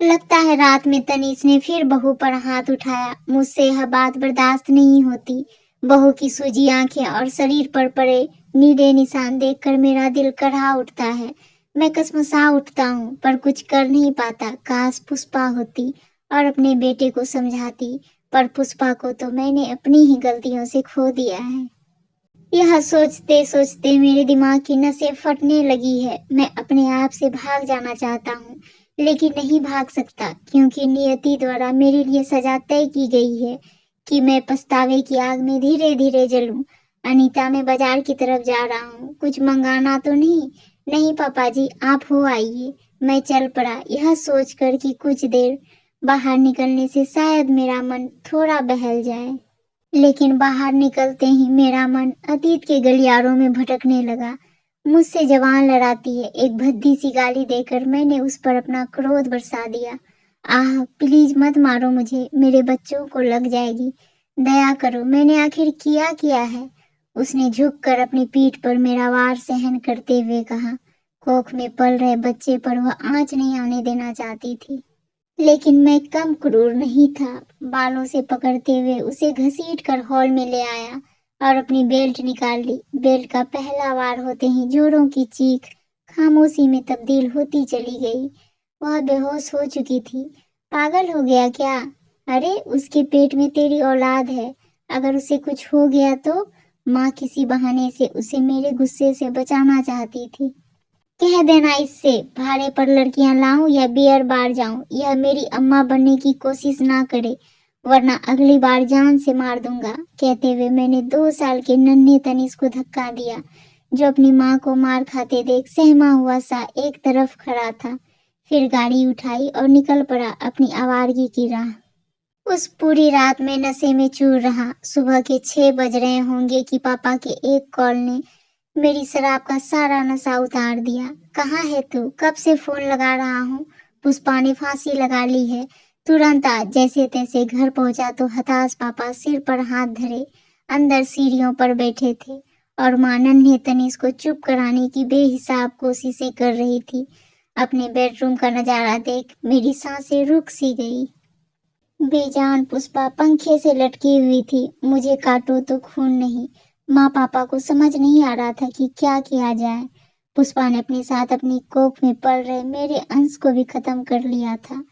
लगता है रात में तनीष ने फिर बहू पर हाथ उठाया। मुझसे यह बात बर्दाश्त नहीं होती। बहू की सूजी आंखें और शरीर पर पड़े नीले निशान देखकर मेरा दिल करहा उठता है। मैं कसमसा उठता हूँ पर कुछ कर नहीं पाता। काश पुष्पा होती और अपने बेटे को समझाती, पर पुष्पा को तो मैंने अपनी ही गलतियों से खो दिया है। यह सोचते सोचते मेरे दिमाग की नसें फटने लगी है। मैं अपने आप से भाग जाना चाहता हूँ, लेकिन नहीं भाग सकता, क्योंकि नियति द्वारा मेरे लिए सजा तय की गई है कि मैं पछतावे की आग में धीरे धीरे जलूं। अनीता, मैं बाजार की तरफ जा रहा हूँ। कुछ मंगाना तो नहीं? नहीं पापा जी, आप हो आइए। मैं चल पड़ा, यह सोचकर कि कुछ देर बाहर निकलने से शायद मेरा मन थोड़ा बहल जाए। लेकिन बाहर निकलते ही मेरा मन अतीत के गलियारों में भटकने लगा। मुझसे जबान लड़ाती है। एक भद्दी सी गाली देकर मैंने उस पर अपना क्रोध बरसा दिया। आह, प्लीज मत मारो मुझे, मेरे बच्चों को लग जाएगी। दया करो, मैंने आखिर किया है? उसने झुककर अपनी पीठ पर मेरा वार सहन करते हुए कहा। कोख में पल रहे बच्चे पर वह आंच नहीं आने देना चाहती थी। लेकिन मैं कम क्रूर नहीं था। बालों से पकड़ते हुए उसे घसीट कर हॉल में ले आया और अपनी बेल्ट निकाल ली। बेल्ट का पहला वार होते ही जोरों की चीख खामोशी में तब्दील होती चली गई। वह बेहोश हो चुकी थी। पागल हो गया क्या? अरे, उसके पेट में तेरी औलाद है। अगर उसे कुछ हो गया तो? माँ किसी बहाने से उसे मेरे गुस्से से बचाना चाहती थी। कह देना इससे, भाड़े पर लड़कियां लाऊं या बियर बार जाऊं, यह मेरी अम्मा बनने की कोशिश ना करे, वरना अगली बार जान से मार दूंगा। कहते हुए मैंने 2 साल के नन्हे तनीष को धक्का दिया, जो अपनी माँ को मार खाते देख सहमा हुआ सा एक तरफ खड़ा था। फिर गाड़ी उठाई और निकल पड़ा अपनी आवारगी की राह। उस पूरी रात में नशे में चूर रहा। सुबह के 6 बज रहे होंगे कि पापा के एक कॉल ने मेरी शराब का सारा नशा उतार दिया। कहाँ है तू? कब से फोन लगा रहा हूँ। पुष्पा ने फांसी लगा ली है, तुरंत आ। जैसे तैसे घर पहुंचा तो हताश पापा सिर पर हाथ धरे अंदर सीढ़ियों पर बैठे थे और माँ नन्हे तनीष को चुप कराने की बेहिसाब कोशिशें कर रही थी। अपने बेडरूम का नजारा देख मेरी सांसें रुक सी गई। बेजान पुष्पा पंखे से लटकी हुई थी। मुझे काटो तो खून नहीं। माँ पापा को समझ नहीं आ रहा था कि क्या किया जाए। पुष्पा ने अपने साथ अपनी कोख में पल रहे मेरे अंश को भी खत्म कर लिया था।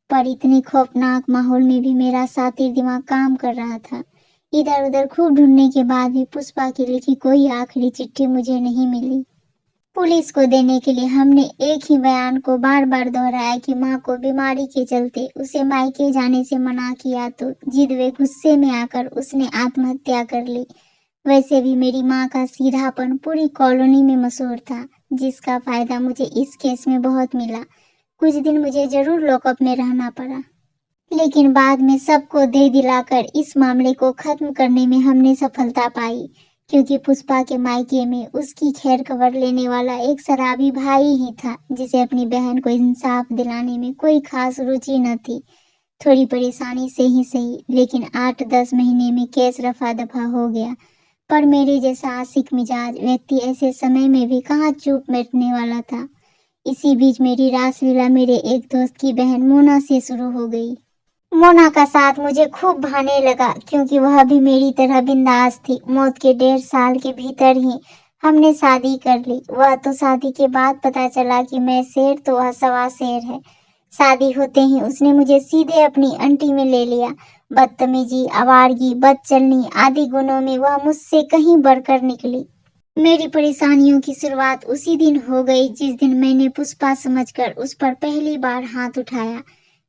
पर इतने खौफनाक माहौल में भी मेरा सातिर दिमाग काम कर रहा था। इधर उधर खूब ढूंढने के बाद भी पुष्पा की लिखी कोई आखिरी चिट्ठी मुझे नहीं मिली। पुलिस को देने के लिए हमने एक ही बयान को बार बार दोहराया कि माँ को बीमारी के चलते उसे मायके जाने से मना किया, तो जिद वे गुस्से में आकर उसने आत्महत्या कर ली। वैसे भी मेरी माँ का सीधापन पूरी कॉलोनी में मशहूर था, जिसका फायदा मुझे इस केस में बहुत मिला। कुछ दिन मुझे जरूर लॉकअप में रहना पड़ा, लेकिन बाद में सबको दे दिलाकर इस मामले को खत्म करने में हमने सफलता पाई, क्योंकि पुष्पा के मायके में उसकी खैर खबर लेने वाला एक शराबी भाई ही था, जिसे अपनी बहन को इंसाफ दिलाने में कोई खास रुचि न थी। थोड़ी परेशानी से ही सही, लेकिन 8-10 महीने में केस रफा दफा हो गया। पर मेरे जैसा आशिक मिजाज व्यक्ति ऐसे समय में भी कहाँ चुप बैठने वाला था। इसी बीच मेरी रासलीला मेरे एक दोस्त की बहन मोना से शुरू हो गई। मोना का साथ मुझे खूब भाने लगा, क्योंकि वह भी मेरी तरह बिंदास थी। मौत के 1.5 साल के भीतर ही हमने शादी कर ली। वह तो शादी के बाद पता चला कि मैं शेर तो वह सवा शेर है। शादी होते ही उसने मुझे सीधे अपनी अंटी में ले लिया। बदतमीजी, आवारगी, बदचलनी आदि गुणों में वह मुझसे कहीं बढ़कर निकली। मेरी परेशानियों की शुरुआत उसी दिन हो गई जिस दिन मैंने पुष्पा समझकर उस पर पहली बार हाथ उठाया।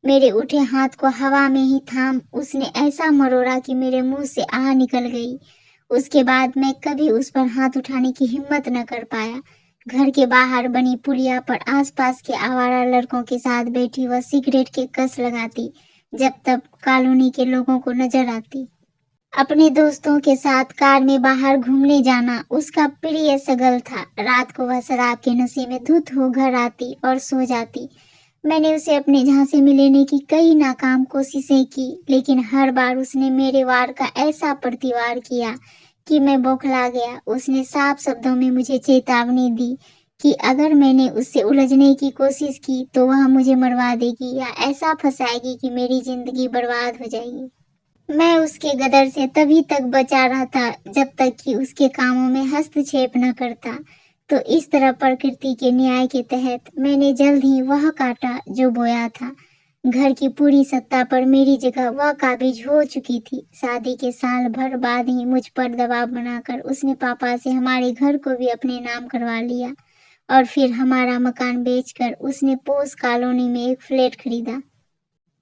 मेरे उठे हाथ को हवा में ही थाम उसने ऐसा मरोड़ा कि मेरे मुंह से आह निकल गई। उसके बाद मैं कभी उस पर हाथ उठाने की हिम्मत न कर पाया। घर के बाहर बनी पुलिया पर आसपास के आवारा लड़कों के साथ बैठी वह सिगरेट के कस लगाती, जब तब कॉलोनी के लोगों को नजर आती। अपने दोस्तों के साथ कार में बाहर घूमने जाना उसका प्रिय सगल था। रात को वह शराब के नशे में धुत हो घर आती और सो जाती। मैंने उसे अपने झांसे में लेने की कई नाकाम कोशिशें की, लेकिन हर बार उसने मेरे वार का ऐसा प्रतिवार किया कि मैं बौखला गया। उसने साफ शब्दों में मुझे चेतावनी दी कि अगर मैंने उससे उलझने की कोशिश की तो वह मुझे मरवा देगी या ऐसा फंसाएगी कि मेरी जिंदगी बर्बाद हो जाएगी। मैं उसके गदर से तभी तक बचा रहता जब तक कि उसके कामों में हस्तक्षेप न करता। तो इस तरह प्रकृति के न्याय के तहत मैंने जल्द ही वह काटा जो बोया था। घर की पूरी सत्ता पर मेरी जगह वह काबिज हो चुकी थी। शादी के साल भर बाद ही मुझ पर दबाव बनाकर उसने पापा से हमारे घर को भी अपने नाम करवा लिया और फिर हमारा मकान बेचकर उसने पोस कॉलोनी में एक फ्लैट खरीदा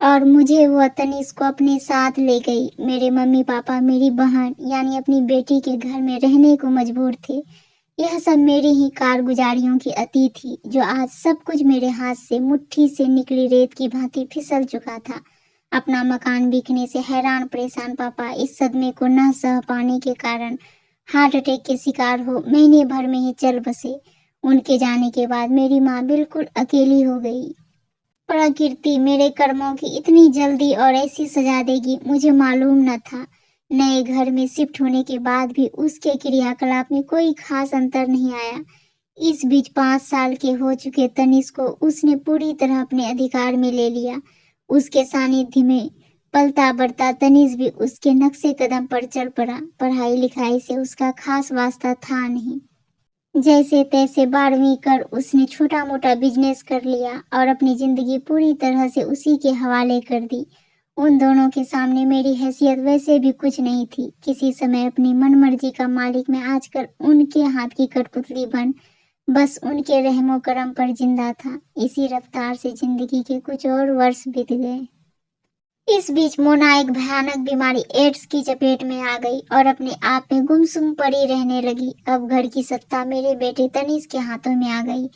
और मुझे वो तनीष को अपने साथ ले गई। मेरे मम्मी पापा मेरी बहन यानी अपनी बेटी के घर में रहने को मजबूर थे। यह सब मेरी ही कारगुजारियों की अति थी जो आज सब कुछ मेरे हाथ से मुट्ठी से निकली रेत की भांति फिसल चुका था। अपना मकान बिकने से हैरान परेशान पापा इस सदमे को न सह पाने के कारण हार्ट अटैक के शिकार हो महीने भर में ही चल बसे। उनके जाने के बाद मेरी माँ बिल्कुल अकेली हो गई। प्रकृति मेरे कर्मों की इतनी जल्दी और ऐसी सजा देगी मुझे मालूम न था। नए घर में शिफ्ट होने के बाद भी उसके क्रियाकलाप में कोई खास अंतर नहीं आया। इस बीच 5 साल के हो चुके तनिष को उसने पूरी तरह अपने अधिकार में ले लिया। उसके सानिध्य में पलता बढ़ता तनिष भी उसके नक्शे कदम पर चल पड़ा। पढ़ाई लिखाई से उसका खास वास्ता था नहीं। जैसे तैसे 12वीं कर उसने छोटा मोटा बिजनेस कर लिया और अपनी जिंदगी पूरी तरह से उसी के हवाले कर दी। उन दोनों के सामने मेरी हैसियत वैसे भी कुछ नहीं थी। किसी समय अपनी मनमर्जी का मालिक मैं आजकल उनके हाथ की कठपुतली बन बस उनके रहमो करम पर जिंदा था। इसी रफ्तार से जिंदगी के कुछ और वर्ष बीत गए। इस बीच मोना एक भयानक बीमारी एड्स की चपेट में आ गई और अपने आप में गुमसुम पड़ी रहने लगी। अब घर की सत्ता मेरे बेटे तनीष के हाथों में आ गई।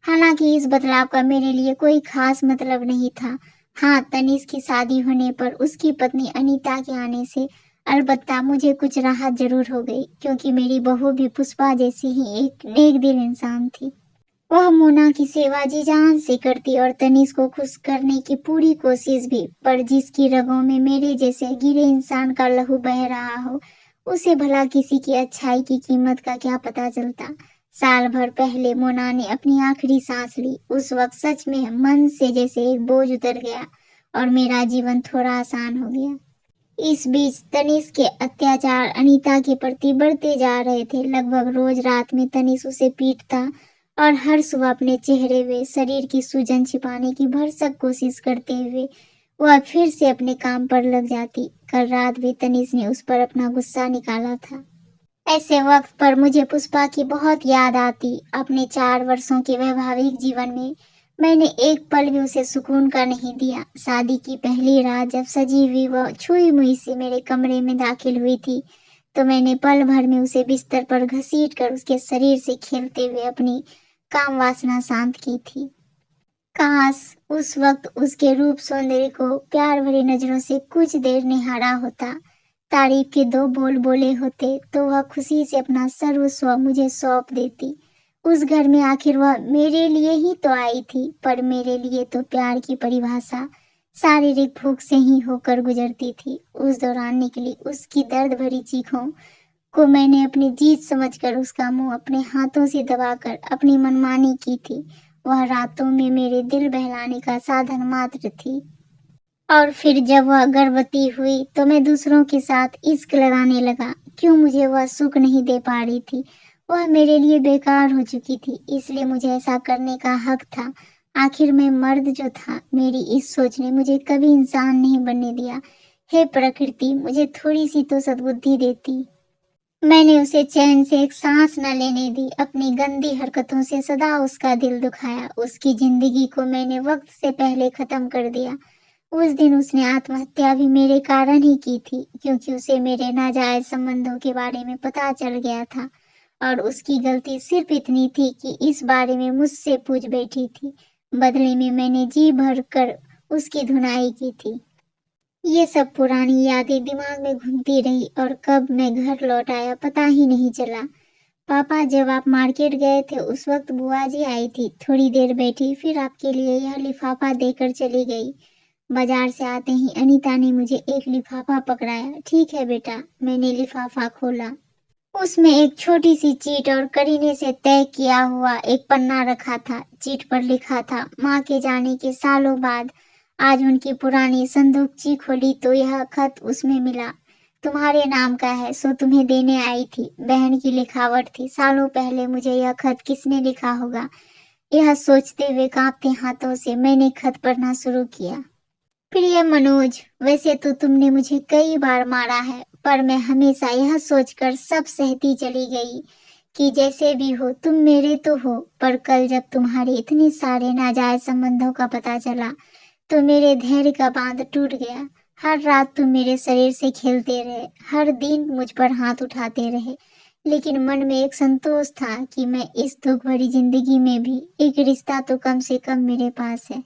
हालांकि इस बदलाव का मेरे लिए कोई खास मतलब नहीं था। हाँ, तनीष की शादी होने पर उसकी पत्नी अनीता के आने से अलबत्ता मुझे कुछ राहत जरूर हो गई, क्योंकि मेरी बहू भी पुष्पा जैसी ही एक नेक दिल इंसान थी। वह मोना की सेवा जी जान से करती और तनीष को खुश करने की पूरी कोशिश भी, पर जिसकी रगों में मेरे जैसे गिरे इंसान का लहू बह रहा हो उसे भला किसी की अच्छाई की कीमत का क्या पता चलता। साल भर पहले मोना ने अपनी आखिरी सांस ली। उस वक्त सच में मन से जैसे एक बोझ उतर गया और मेरा जीवन थोड़ा आसान हो गया। इस बीच तनीष के अत्याचार अनीता के प्रति बढ़ते जा रहे थे। लगभग रोज रात में तनीष उसे पीटता और हर सुबह अपने चेहरे में शरीर की सूजन छिपाने की भरसक कोशिश करते हुए वह फिर से अपने काम पर लग जाती। कल रात भी तनीष ने उस पर अपना गुस्सा निकाला था। ऐसे वक्त पर मुझे पुष्पा की बहुत याद आती। अपने 4 वर्षों के वैवाहिक जीवन में मैंने एक पल भी उसे सुकून का नहीं दिया। शादी की पहली रात जब सजी हुई वह छुई मुई से मेरे कमरे में दाखिल हुई थी तो मैंने पल भर में उसे बिस्तर पर घसीट कर उसके शरीर से खेलते हुए अपनी काम वासना शांत की थी। काश उस वक्त उसके रूप सौंदर्य को प्यार भरी नजरों से कुछ देर निहारा होता, तारीफ के 2 बोल बोले होते तो वह खुशी से अपना सर्वस्व मुझे सौंप देती। उस घर में आखिर वह मेरे लिए ही तो आई थी, पर मेरे लिए तो प्यार की परिभाषा शारीरिक भूख से ही होकर गुजरती थी। उस दौरान निकली उसकी दर्द भरी चीखों को मैंने अपनी जीत समझकर उसका मुंह अपने हाथों से दबाकर अपनी मनमानी की थी। वह रातों में मेरे दिल बहलाने का साधन मात्र थी। और फिर जब वह गर्भवती हुई तो मैं दूसरों के साथ इश्क लगाने लगा। क्यों मुझे वह सुख नहीं दे पा रही थी? वह मेरे लिए बेकार हो चुकी थी, इसलिए मुझे ऐसा करने का हक था। आखिर मैं मर्द जो था, मेरी इस सोच ने मुझे कभी इंसान नहीं बनने दिया। हे प्रकृति, मुझे थोड़ी सी तो सद्बुद्धि देती। मैंने उसे चैन से एक सांस न लेने दी। अपनी गंदी हरकतों से सदा उसका दिल दुखाया। उसकी जिंदगी को मैंने वक्त से पहले खत्म कर दिया। उस दिन उसने आत्महत्या भी मेरे कारण ही की थी, क्योंकि उसे मेरे नाजायज संबंधों के बारे में पता चल गया था और उसकी गलती सिर्फ इतनी थी कि इस बारे में मुझसे पूछ बैठी थी। बदले में मैंने जी भर कर उसकी धुनाई की थी। ये सब पुरानी यादें दिमाग में घूमती रही और कब मैं घर लौट आया पता ही नहीं चला। पापा, जब आप मार्केट गए थे उस वक्त बुआ जी आई थी। थोड़ी देर बैठी, फिर आपके लिए यह लिफाफा देकर चली गई। बाजार से आते ही अनीता ने मुझे एक लिफाफा पकड़ाया। ठीक है बेटा। मैंने लिफाफा खोला उसमें एक छोटी सी चीट और करीने से तय किया हुआ एक पन्ना रखा था। चीट पर लिखा था, माँ के जाने के सालों बाद आज उनकी पुरानी संदूकची खोली तो यह खत उसमें मिला। तुम्हारे नाम का है, सो तुम्हें देने आई थी। बहन की लिखावट थी। सालों पहले मुझे यह खत किसने लिखा होगा, यह सोचते हुए कांपते हाथों से मैंने खत पढ़ना शुरू किया। प्रिय मनोज, वैसे तो तुमने मुझे कई बार मारा है, पर मैं हमेशा यह सोचकर सब सहती चली गई कि जैसे भी हो तुम मेरे तो हो। पर कल जब तुम्हारे इतने सारे नाजायज संबंधों का पता चला तो मेरे धैर्य का बांध टूट गया। हर रात तुम मेरे शरीर से खेलते रहे, हर दिन मुझ पर हाथ उठाते रहे, लेकिन मन में एक संतोष था कि मैं इस दुख भरी जिंदगी में भी एक रिश्ता तो कम से कम मेरे पास है।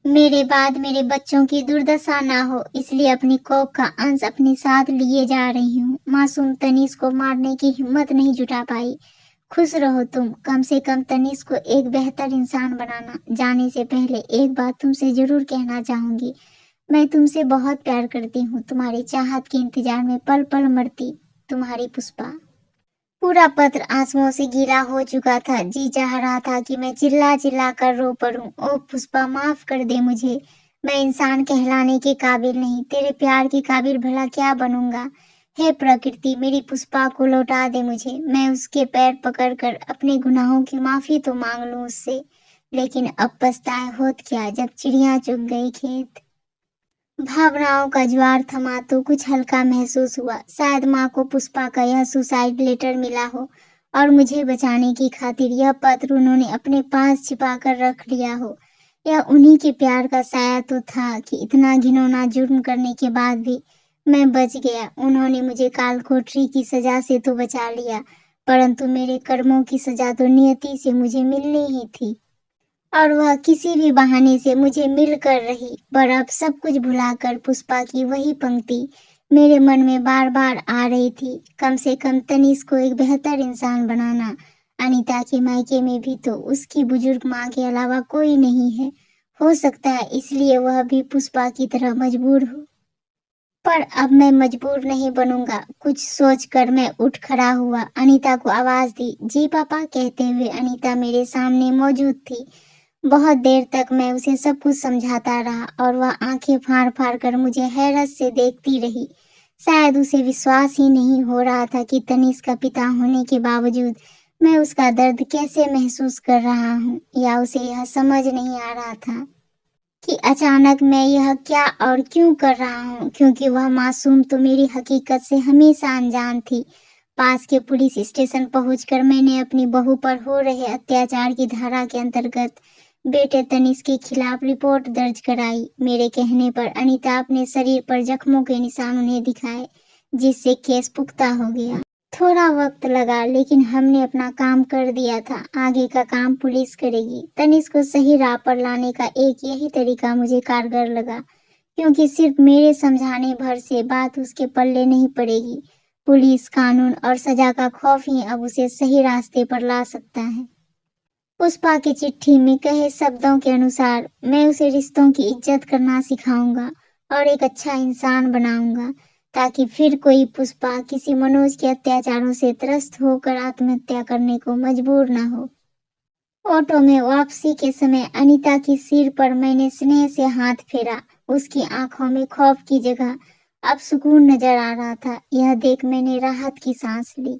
मेरे बाद मेरे बच्चों की दुर्दशा ना हो, इसलिए अपनी कोख का अंश अपने साथ लिए जा रही हूँ। मासूम तनीष को मारने की हिम्मत नहीं जुटा पाई। खुश रहो तुम, कम से कम तनीष को एक बेहतर इंसान बनाना। जाने से पहले एक बात तुमसे जरूर कहना चाहूंगी, मैं तुमसे बहुत प्यार करती हूँ। तुम्हारी चाहत के इंतजार में पल पल मरती, तुम्हारी पुष्पा। पूरा पत्र आंसुओं से गीला हो चुका था। जी चाह रहा था कि मैं चिल्ला चिल्ला कर रो पड़ूं। ओह पुष्पा, माफ कर दे मुझे, मैं इंसान कहलाने के काबिल नहीं, तेरे प्यार के काबिल भला क्या बनूंगा। हे प्रकृति, मेरी पुष्पा को लौटा दे मुझे। मैं उसके पैर पकड़कर अपने गुनाहों की माफी तो मांग लूं उससे, लेकिन अब पछताए होत क्या जब चिड़िया चुग गई खेत। भावनाओं का ज्वार थमा तो कुछ हल्का महसूस हुआ। शायद माँ को पुष्पा का यह सुसाइड लेटर मिला हो और मुझे बचाने की खातिर यह पत्र उन्होंने अपने पास छिपा कर रख लिया हो। यह उन्हीं के प्यार का साया तो था कि इतना घिनौना जुर्म करने के बाद भी मैं बच गया। उन्होंने मुझे काल कोठरी की सजा से तो बचा लिया, परंतु मेरे कर्मों की सजा तो नियति से मुझे मिलनी ही थी, और वह किसी भी बहाने से मुझे मिल कर रही। पर अब सब कुछ भुलाकर पुष्पा की वही पंक्ति मेरे मन में बार बार आ रही थी, कम से कम तनीष को एक बेहतर इंसान बनाना। अनीता के मायके में भी तो उसकी बुजुर्ग माँ के अलावा कोई नहीं है। हो सकता है इसलिए वह भी पुष्पा की तरह मजबूर हो, पर अब मैं मजबूर नहीं बनूंगा। कुछ सोचकर मैं उठ खड़ा हुआ, अनीता को आवाज दी। जी पापा, कहते हुए अनीता मेरे सामने मौजूद थी। बहुत देर तक मैं उसे सब कुछ समझाता रहा और वह आंखें फाड़ फाड़ कर मुझे हैरत से देखती रही। शायद उसे विश्वास ही नहीं हो रहा था कि तनीष का पिता होने के बावजूद मैं उसका दर्द कैसे महसूस कर रहा हूँ, या उसे यह समझ नहीं आ रहा था कि अचानक मैं यह क्या और क्यों कर रहा हूँ, क्योंकि वह मासूम तो मेरी हकीकत से हमेशा अनजान थी। पास के पुलिस स्टेशन पहुंचकर मैंने अपनी बहू पर हो रहे अत्याचार की धारा के अंतर्गत बेटे तनीष के खिलाफ रिपोर्ट दर्ज कराई। मेरे कहने पर अनीता अपने शरीर पर जख्मों के निशान उन्हें दिखाए, जिससे केस पुख्ता हो गया। थोड़ा वक्त लगा, लेकिन हमने अपना काम कर दिया था। आगे का काम पुलिस करेगी। तनीष को सही राह पर लाने का एक यही तरीका मुझे कारगर लगा, क्योंकि सिर्फ मेरे समझाने भर से बात उसके पल्ले नहीं पड़ेगी। पुलिस, कानून और सजा का खौफ ही अब उसे सही रास्ते पर ला सकता है। पुष्पा की चिट्ठी में कहे शब्दों के अनुसार मैं उसे रिश्तों की इज्जत करना सिखाऊंगा और एक अच्छा इंसान बनाऊंगा, ताकि फिर कोई पुष्पा किसी मनोज के अत्याचारों से त्रस्त होकर आत्महत्या करने को मजबूर न हो। ऑटो में वापसी के समय अनीता की सिर पर मैंने स्नेह से हाथ फेरा। उसकी आंखों में खौफ की जगह अब सुकून नजर आ रहा था। यह देख मैंने राहत की सांस ली।